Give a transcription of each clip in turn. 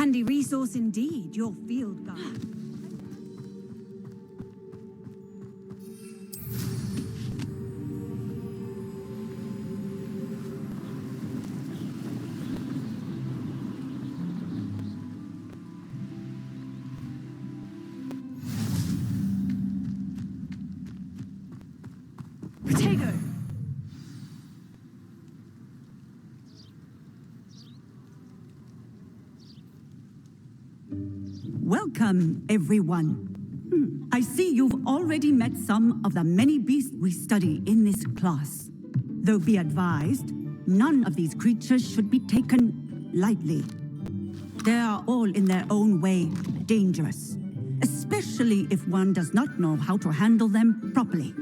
handy resource indeed, your field guide. Potato! Welcome, everyone. I see you've already met some of the many beasts we study in this class. Though be advised, none of these creatures should be taken lightly. They are all in their own way dangerous, especially if one does not know how to handle them properly.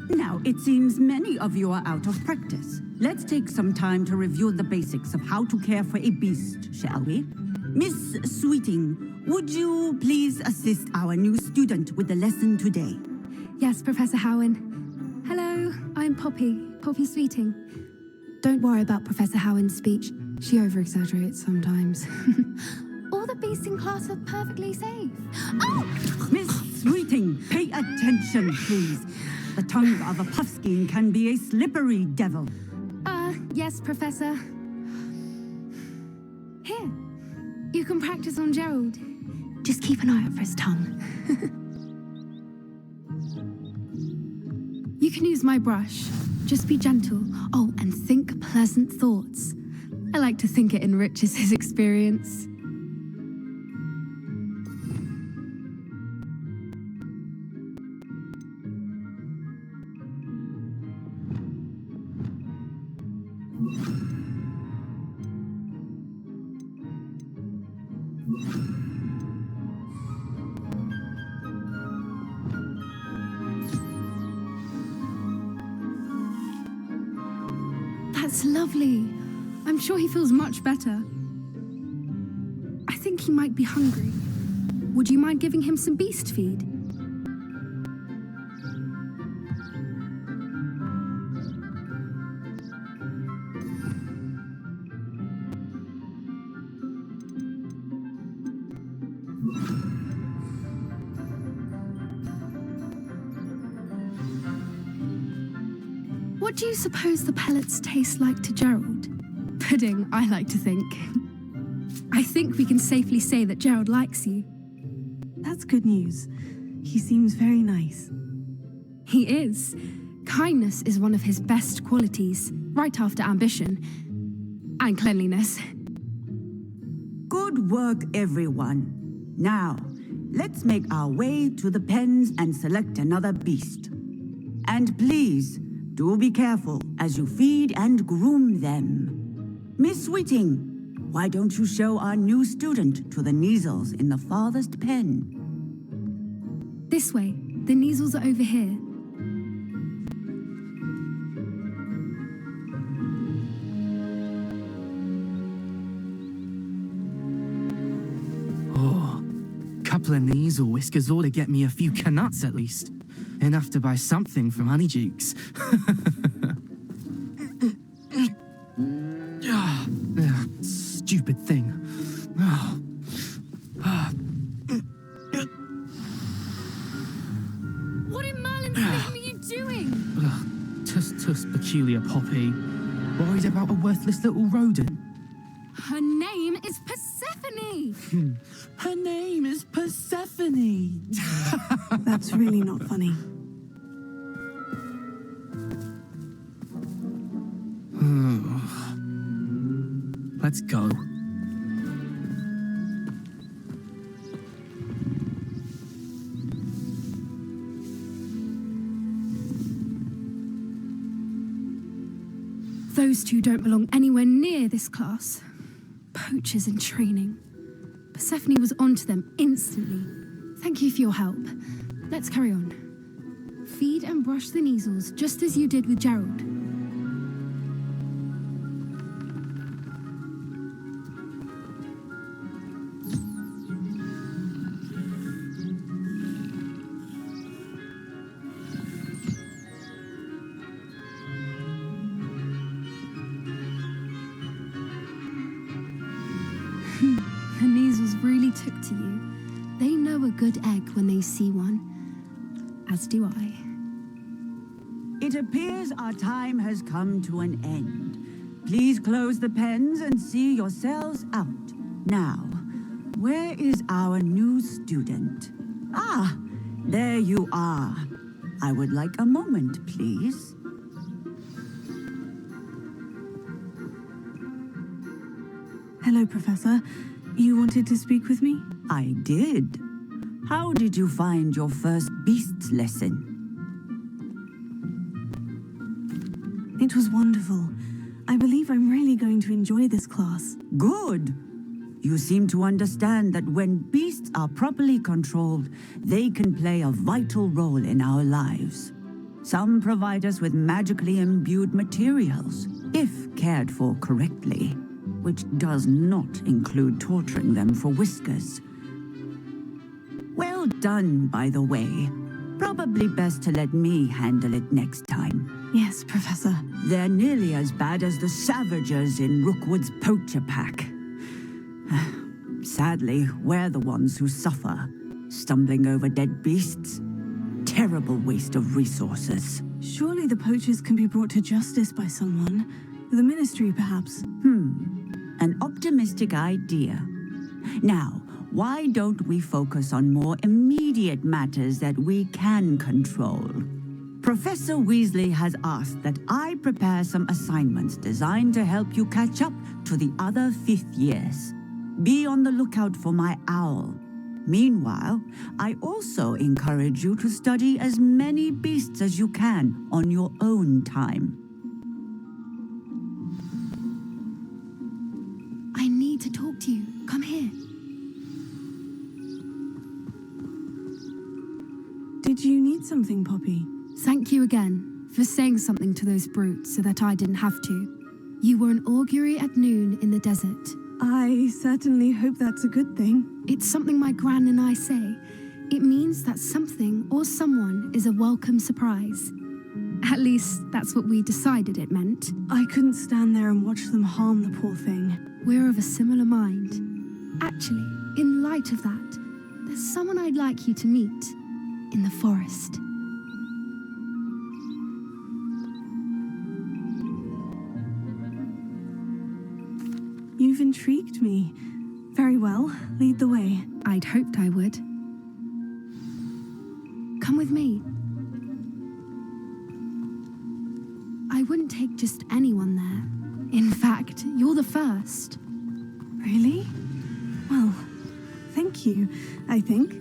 Now, it seems many of you are out of practice. Let's take some time to review the basics of how to care for a beast, shall we? Miss Sweeting, would you please assist our new student with the lesson today? Yes, Professor Howen. Hello, I'm Poppy Sweeting. Don't worry about Professor Howen's speech. She over-exaggerates sometimes. All the beasts in class are perfectly safe. Oh! Miss Sweeting, pay attention, please. The tongue of a puffskein can be a slippery devil. Yes, Professor. Here, you can practice on Gerald. Just keep an eye out for his tongue. You can use my brush. Just be gentle. Oh, and think pleasant thoughts. I like to think it enriches his experience. That's lovely. I'm sure he feels much better. I think he might be hungry. Would you mind giving him some beast feed? What do you suppose the pellets taste like to Gerald? Pudding, I like to think. I think we can safely say that Gerald likes you. That's good news. He seems very nice. He is. Kindness is one of his best qualities, right after ambition. And cleanliness. Good work, everyone. Now, let's make our way to the pens and select another beast. And please, do be careful as you feed and groom them. Miss Sweeting, why don't you show our new student to the Neasels in the farthest pen? This way. The Neasels are over here. Oh, couple of Neasel whiskers ought to get me a few canuts at least. Enough to buy something from Honeydukes. Stupid thing. What in Merlin's name are you doing? Tuss, peculiar Poppy. Worried about a worthless little rodent. Her name is Persephone! Her name is Persephone. That's really not funny. Let's go. Those two don't belong anywhere near this class. Poachers in training. Persephone was onto them instantly. Thank you for your help. Let's carry on. Feed and brush the Neasels, just as you did with Gerald. took to you. They know a good egg when they see one. As do I. It appears our time has come to an end. Please close the pens and see yourselves out. Now, where is our new student? Ah, there you are. I would like a moment, please. Hello, Professor. You wanted to speak with me? I did. How did you find your first beasts lesson? It was wonderful. I believe I'm really going to enjoy this class. Good. You seem to understand that when beasts are properly controlled, they can play a vital role in our lives. Some provide us with magically imbued materials, if cared for correctly, which does not include torturing them for whiskers. Well done, by the way. Probably best to let me handle it next time. Yes, Professor. They're nearly as bad as the Savagers in Rookwood's poacher pack. Sadly, we're the ones who suffer, stumbling over dead beasts. Terrible waste of resources. Surely the poachers can be brought to justice by someone. The Ministry, perhaps. An optimistic idea. Now, why don't we focus on more immediate matters that we can control? Professor Weasley has asked that I prepare some assignments designed to help you catch up to the other 5th years. Be on the lookout for my owl. Meanwhile, I also encourage you to study as many beasts as you can on your own time. I need to talk to you. Come here. Did you need something, Poppy? Thank you again for saying something to those brutes so that I didn't have to. You were an augury at noon in the desert. I certainly hope that's a good thing. It's something my gran and I say. It means that something or someone is a welcome surprise. At least, that's what we decided it meant. I couldn't stand there and watch them harm the poor thing. We're of a similar mind. Actually, in light of that, there's someone I'd like you to meet in the forest. You've intrigued me. Very well, lead the way. I'd hoped I would. Come with me. I wouldn't take just anyone there. In fact, you're the first. Really? Well, thank you, I think.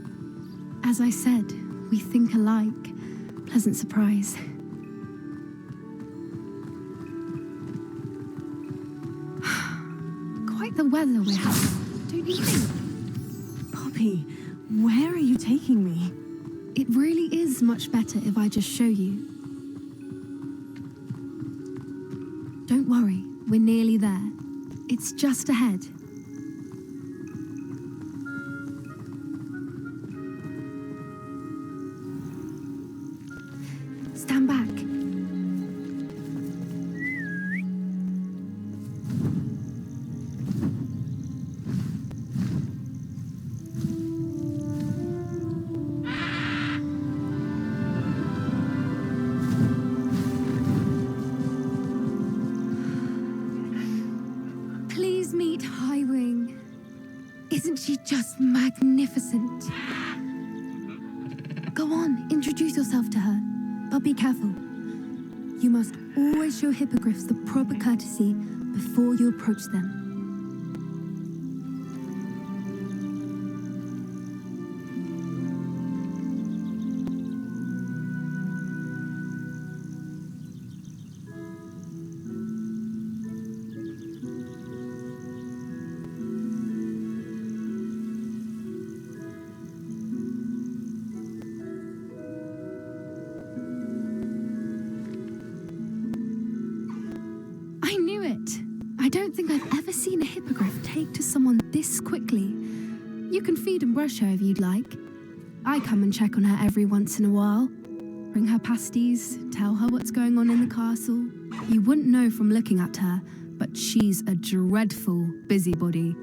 As I said, we think alike. Pleasant surprise. Quite the weather we're having, don't you think? Poppy, where are you taking me? It really is much better if I just show you. Don't worry, we're nearly there. It's just ahead. Stand back. Please meet Highwing. Isn't she just magnificent? Go on, introduce yourself to her. But be careful. You must always show hippogriffs the proper courtesy before you approach them. I don't think I've ever seen a hippogriff take to someone this quickly. You can feed and brush her if you'd like. I come and check on her every once in a while. Bring her pasties, tell her what's going on in the castle. You wouldn't know from looking at her, but she's a dreadful busybody.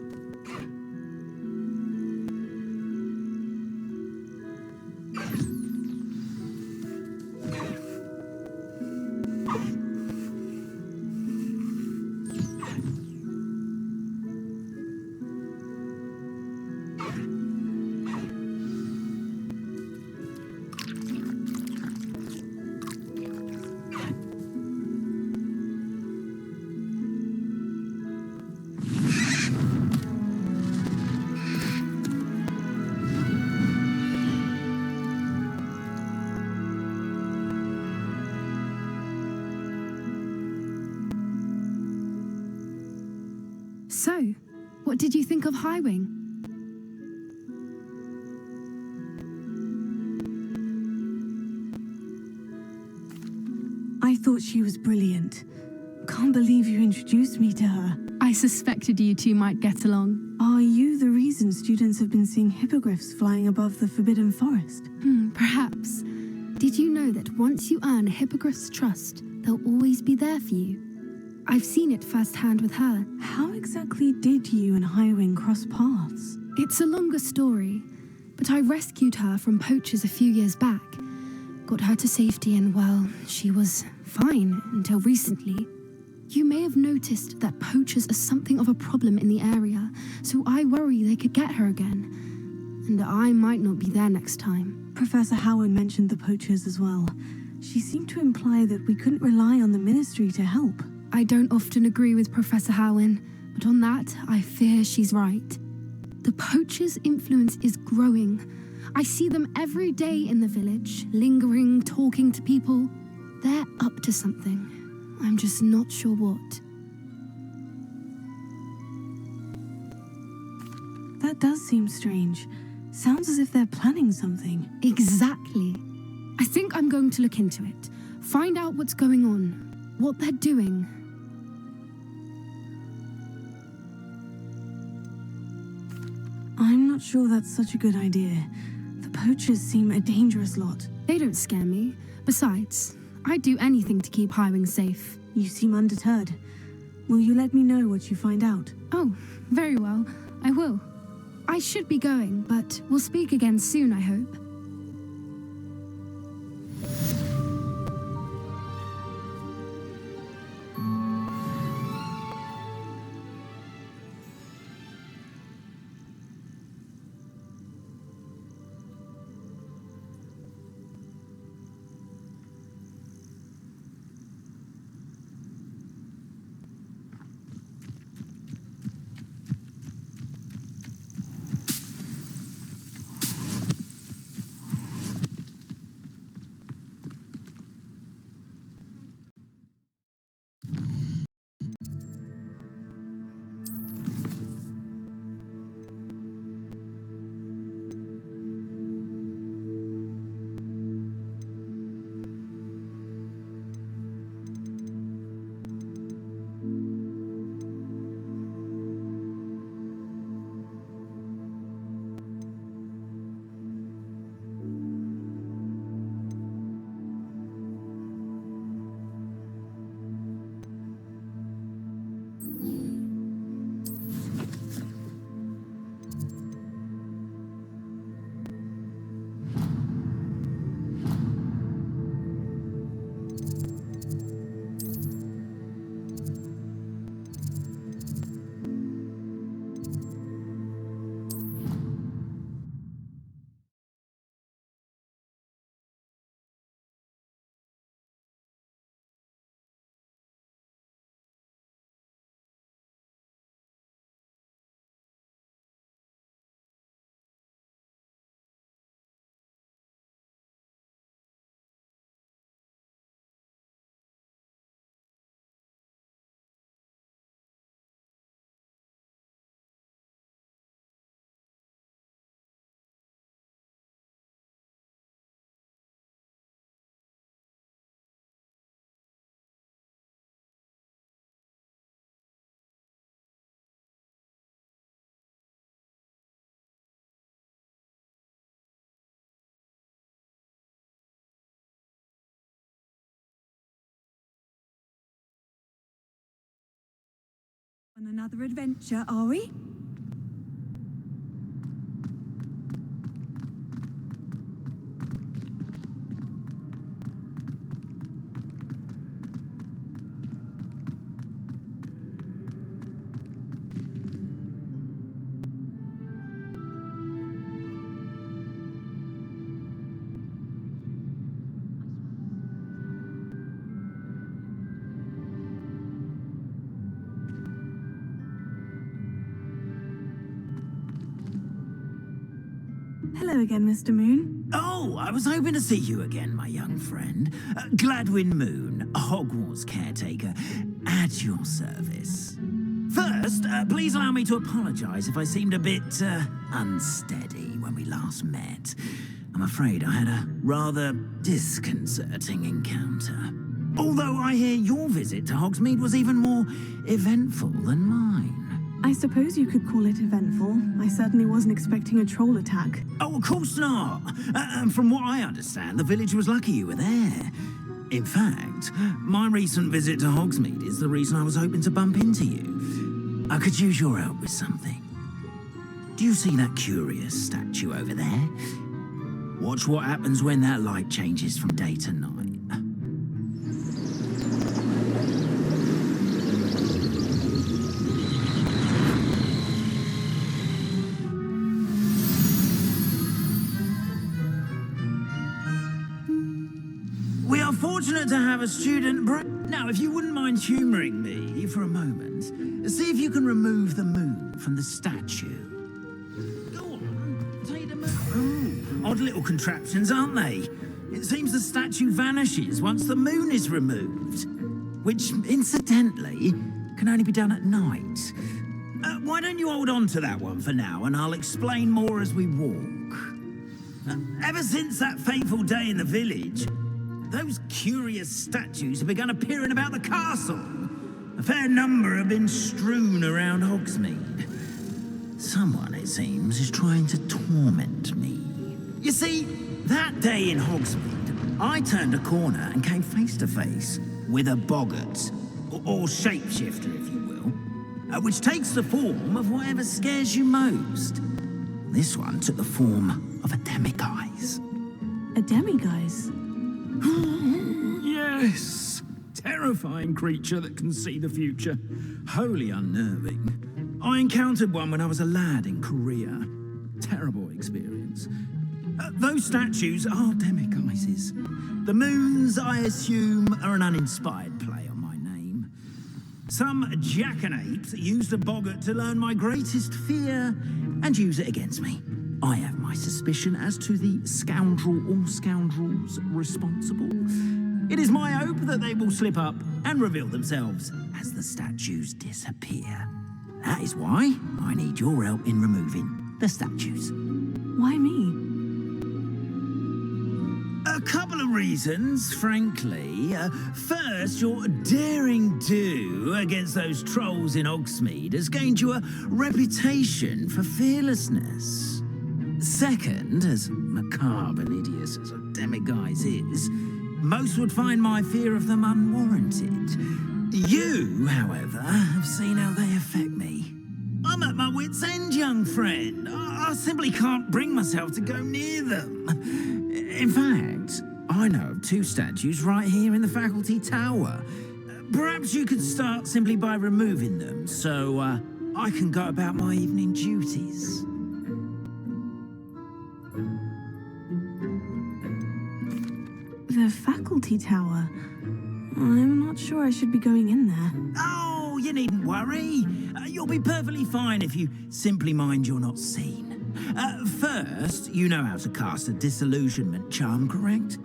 So, what did you think of Highwing? I thought she was brilliant. Can't believe you introduced me to her. I suspected you two might get along. Are you the reason students have been seeing hippogriffs flying above the Forbidden Forest? Perhaps. Did you know that once you earn a hippogriff's trust, they'll always be there for you? I've seen it firsthand with her. How exactly did you and Highwing cross paths? It's a longer story, but I rescued her from poachers a few years back. Got her to safety and, well, she was fine until recently. You may have noticed that poachers are something of a problem in the area, so I worry they could get her again. And I might not be there next time. Professor Howard mentioned the poachers as well. She seemed to imply that we couldn't rely on the ministry to help. I don't often agree with Professor Howin, but on that, I fear she's right. The poachers' influence is growing. I see them every day in the village, lingering, talking to people. They're up to something. I'm just not sure what. That does seem strange. Sounds as if they're planning something. Exactly. I think I'm going to look into it, find out what's going on, what they're doing. I'm not sure that's such a good idea. The poachers seem a dangerous lot. They don't scare me. Besides, I'd do anything to keep Highwing safe. You seem undeterred. Will you let me know what you find out? Oh, very well. I will. I should be going, but we'll speak again soon, I hope. On another adventure, are we? Hello again, Mr. Moon. Oh, I was hoping to see you again, my young friend. Gladwin Moon, Hogwarts caretaker, at your service. First, please allow me to apologize if I seemed a bit unsteady when we last met. I'm afraid I had a rather disconcerting encounter. Although I hear your visit to Hogsmeade was even more eventful than mine. I suppose you could call it eventful. I certainly wasn't expecting a troll attack. Oh, of course not. And from what I understand, the village was lucky you were there. In fact, my recent visit to Hogsmeade is the reason I was hoping to bump into you. I could use your help with something. Do you see that curious statue over there? Watch what happens when that light changes from day to night. We are fortunate to have a student Now, if you wouldn't mind humouring me for a moment, see if you can remove the moon from the statue. Go on, take the moon. Odd little contraptions, aren't they? It seems the statue vanishes once the moon is removed, which, incidentally, can only be done at night. Why don't you hold on to that one for now, and I'll explain more as we walk. Ever since that fateful day in the village, those curious statues have begun appearing about the castle. A fair number have been strewn around Hogsmeade. Someone, it seems, is trying to torment me. You see, that day in Hogsmeade, I turned a corner and came face to face with a boggart, or shapeshifter, if you will, which takes the form of whatever scares you most. This one took the form of a demiguise. A demiguise? Yes! Terrifying creature that can see the future. Wholly unnerving. I encountered one when I was a lad in Korea. Terrible experience. Those statues are demiguises. The moons, I assume, are an uninspired play on my name. Some jackanapes used a boggart to learn my greatest fear and use it against me. I have my suspicion as to the scoundrel or scoundrels responsible. It is my hope that they will slip up and reveal themselves as the statues disappear. That is why I need your help in removing the statues. Why me? A couple of reasons, frankly. First, your daring do against those trolls in Hogsmeade has gained you a reputation for fearlessness. Second, as macabre and hideous as a demiguise is, most would find my fear of them unwarranted. You, however, have seen how they affect me. I'm at my wit's end, young friend. I simply can't bring myself to go near them. In fact, I know of two statues right here in the faculty tower. Perhaps you could start simply by removing them, so I can go about my evening duties. The faculty tower? I'm not sure I should be going in there. Oh, you needn't worry. You'll be perfectly fine if you simply mind you're not seen. First, you know how to cast a disillusionment charm, correct?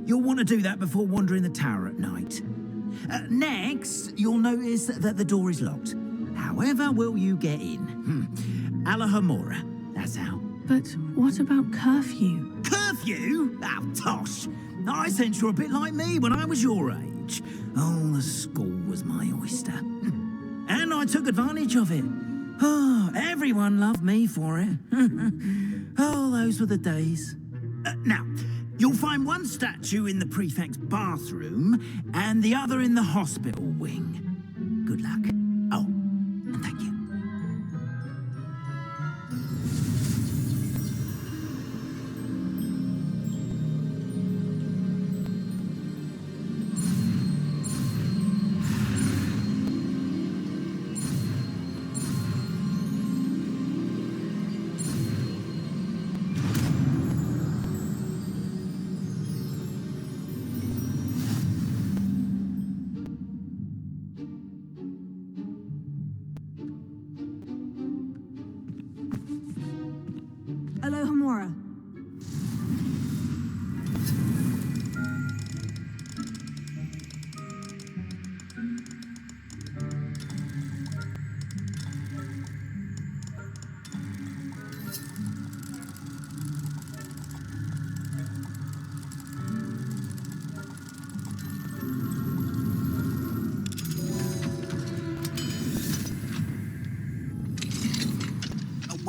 You'll want to do that before wandering the tower at night. Next, you'll notice that the door is locked. However will you get in? Alahomora, that's how. But what about curfew? Curfew? Oh, tosh. I sense you're a bit like me when I was your age. Oh, the school was my oyster. And I took advantage of it. Oh, everyone loved me for it. Oh, those were the days. Now, you'll find one statue in the prefect's bathroom and the other in the hospital wing. Good luck. Oh, and thank you. Alohomora.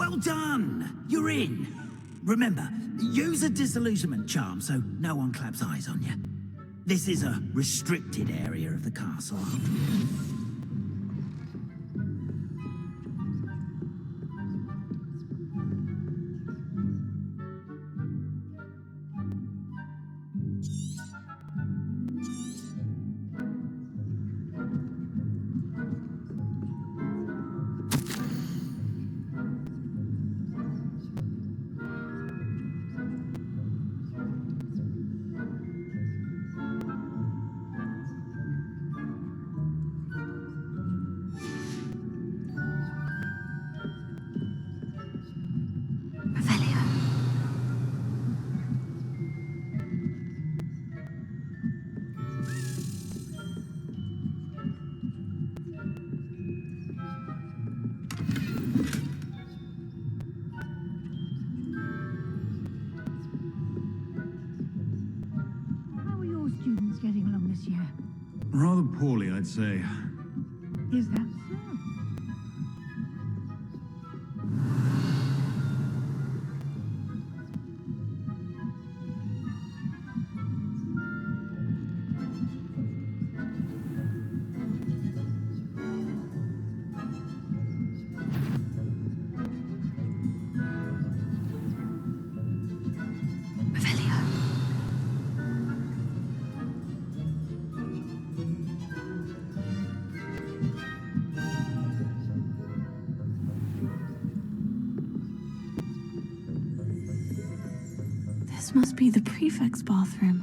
Well done! You're in. Remember, use a disillusionment charm so no one claps eyes on you. This is a restricted area of the castle. How are your students getting along this year? Rather poorly, I'd say. Is that so? This must be the prefect's bathroom.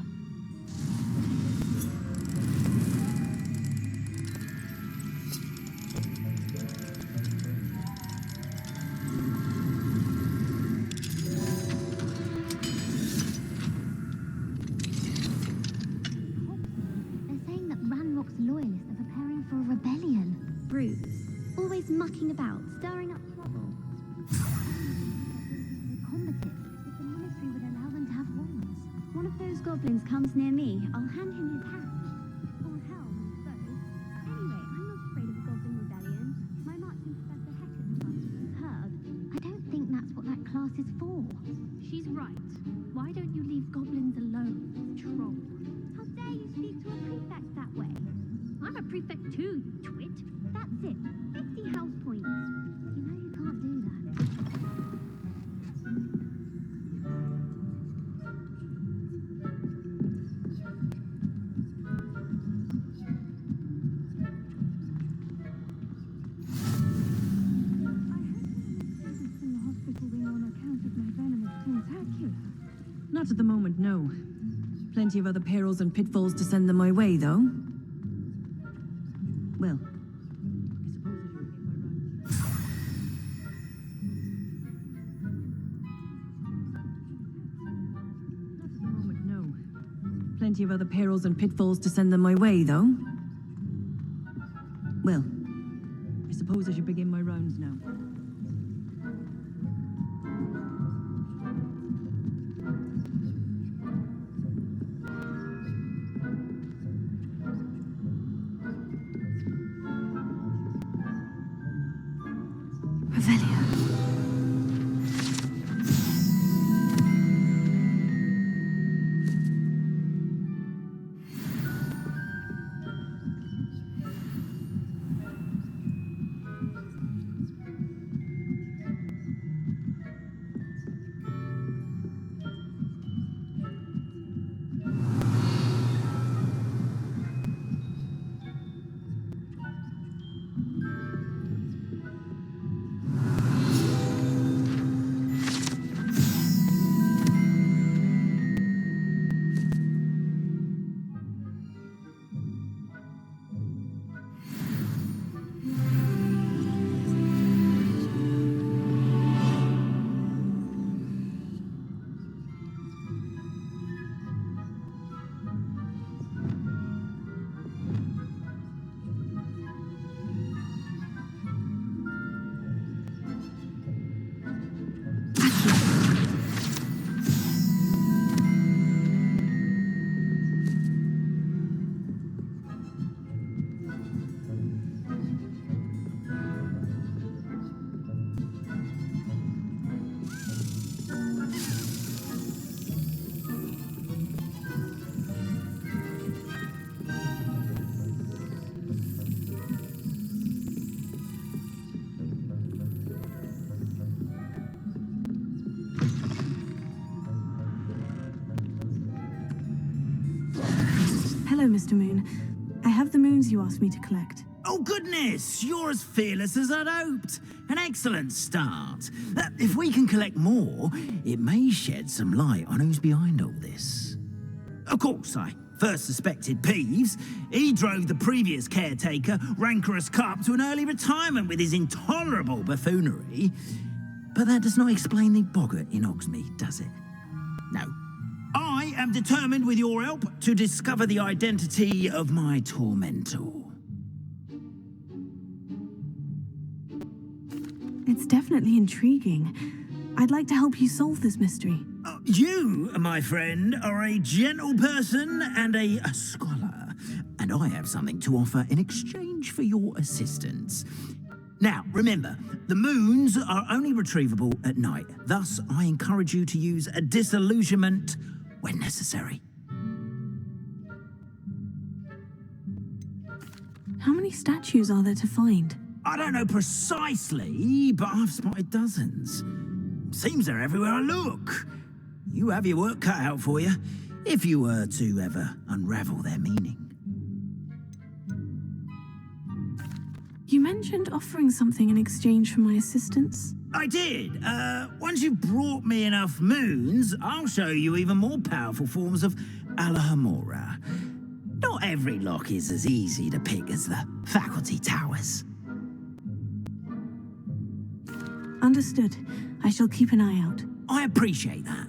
They're saying that Ranrock's loyalists are preparing for a rebellion. Brutes. Always mucking about, stirring up trouble. They're combative. If the ministry would allow them to have wands. One of those goblins comes near me, I'll hand him his hat. Or helm, so. Anyway, I'm not afraid of a goblin rebellion. My marching professor Hecate heard. I don't think that's what that class is for. She's right. Why don't you leave goblins alone, troll? How dare you speak to a prefect that way? I'm a prefect too, you twit. That's it. 50 house points. You know you can't do that. Students in the hospital wing on account of my venomous tentacula. Not at the moment, no. Plenty of other perils and pitfalls to send them my way, though. Well, not at the moment, no. Plenty of other perils and pitfalls to send them my way, though. Well, I suppose I should begin my rounds now. Mr. Moon. I have the moons you asked me to collect. Oh, goodness! You're as fearless as I'd hoped. An excellent start. If we can collect more, it may shed some light on who's behind all this. Of course, I first suspected Peeves. He drove the previous caretaker, Rancorous Carp, to an early retirement with his intolerable buffoonery. But that does not explain the boggart in Hogsmeade, does it? No. I am determined, with your help, to discover the identity of my tormentor. It's definitely intriguing. I'd like to help you solve this mystery. You, my friend, are a gentle person and a scholar, and I have something to offer in exchange for your assistance. Now, remember, the moons are only retrievable at night. Thus, I encourage you to use a disillusionment when necessary. How many statues are there to find? I don't know precisely, but I've spotted dozens. Seems they're everywhere I look. You have your work cut out for you, if you were to ever unravel their meaning. You mentioned offering something in exchange for my assistance. I did. Once you've brought me enough moons, I'll show you even more powerful forms of Alahamora. Not every lock is as easy to pick as the faculty towers. Understood. I shall keep an eye out. I appreciate that.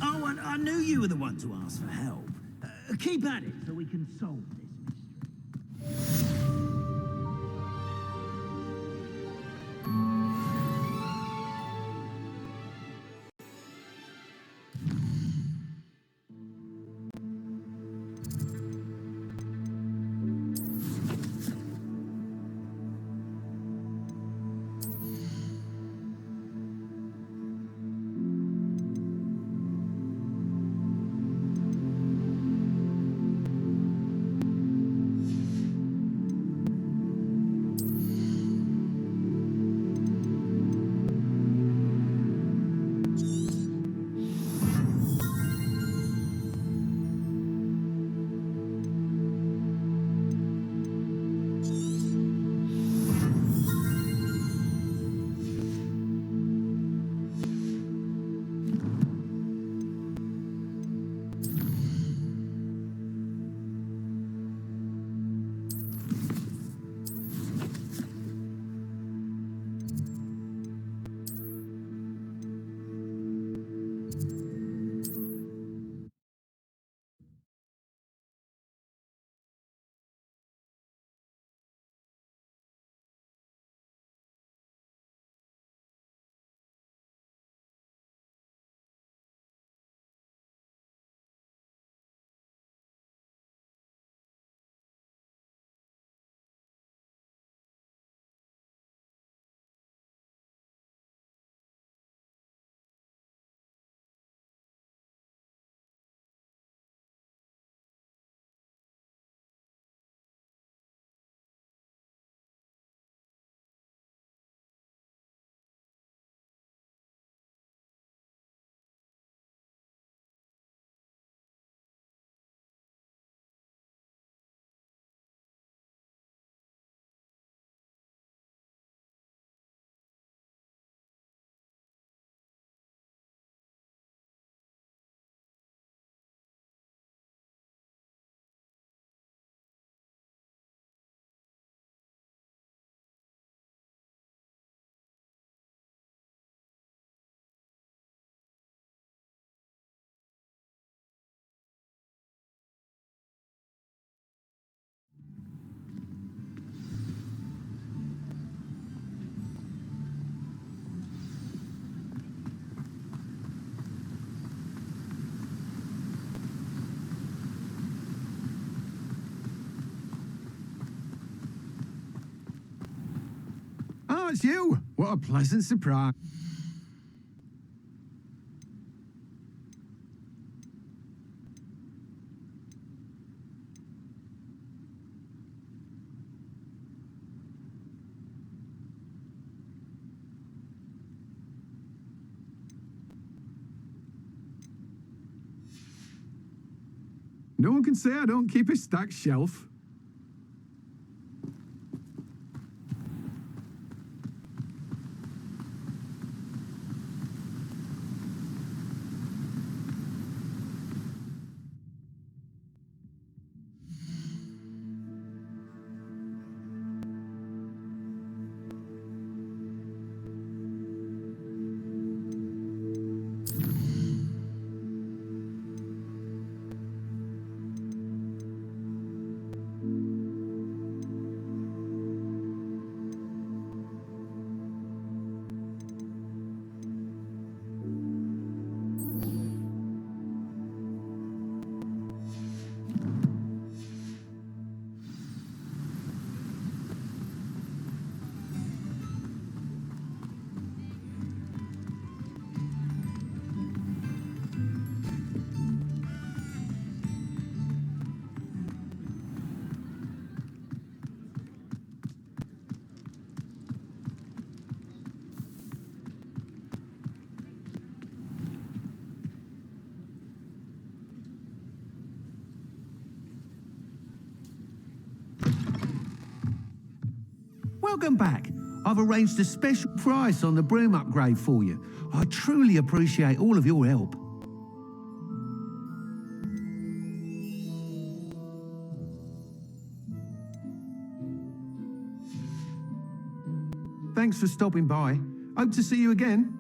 Oh, and I knew you were the one to ask for help. Keep at it so we can solve this mystery. Oh, it's you! What a pleasant surprise. No one can say I don't keep a stacked shelf. Welcome back. I've arranged a special price on the broom upgrade for you. I truly appreciate all of your help. Thanks for stopping by. Hope to see you again.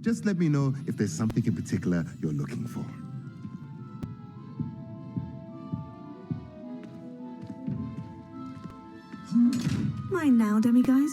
Just let me know if there's something in particular you're looking for. Mine now, demiguise.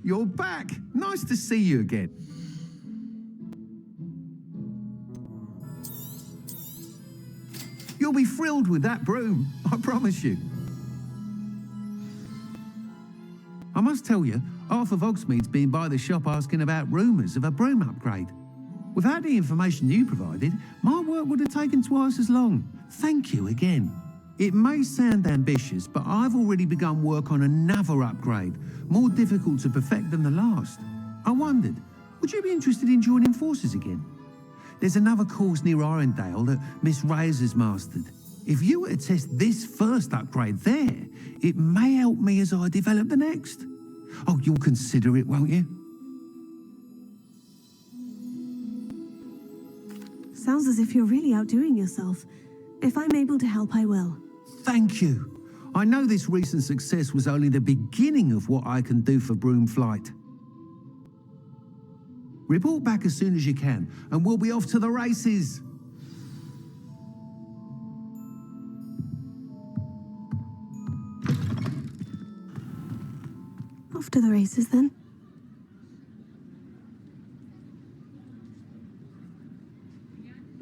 You're back. Nice to see you again. You'll be thrilled with that broom, I promise you. I must tell you, half of Hogsmeade's been by the shop asking about rumours of a broom upgrade. Without the information you provided, my work would have taken twice as long. Thank you again. It may sound ambitious, but I've already begun work on another upgrade, more difficult to perfect than the last. I wondered, would you be interested in joining forces again? There's another course near Arendale that Miss Reyes has mastered. If you were to test this first upgrade there, it may help me as I develop the next. Oh, you'll consider it, won't you? Sounds as if you're really outdoing yourself. If I'm able to help, I will. Thank you. I know this recent success was only the beginning of what I can do for Broomflight. Report back as soon as you can, and we'll be off to the races. Off to the races then.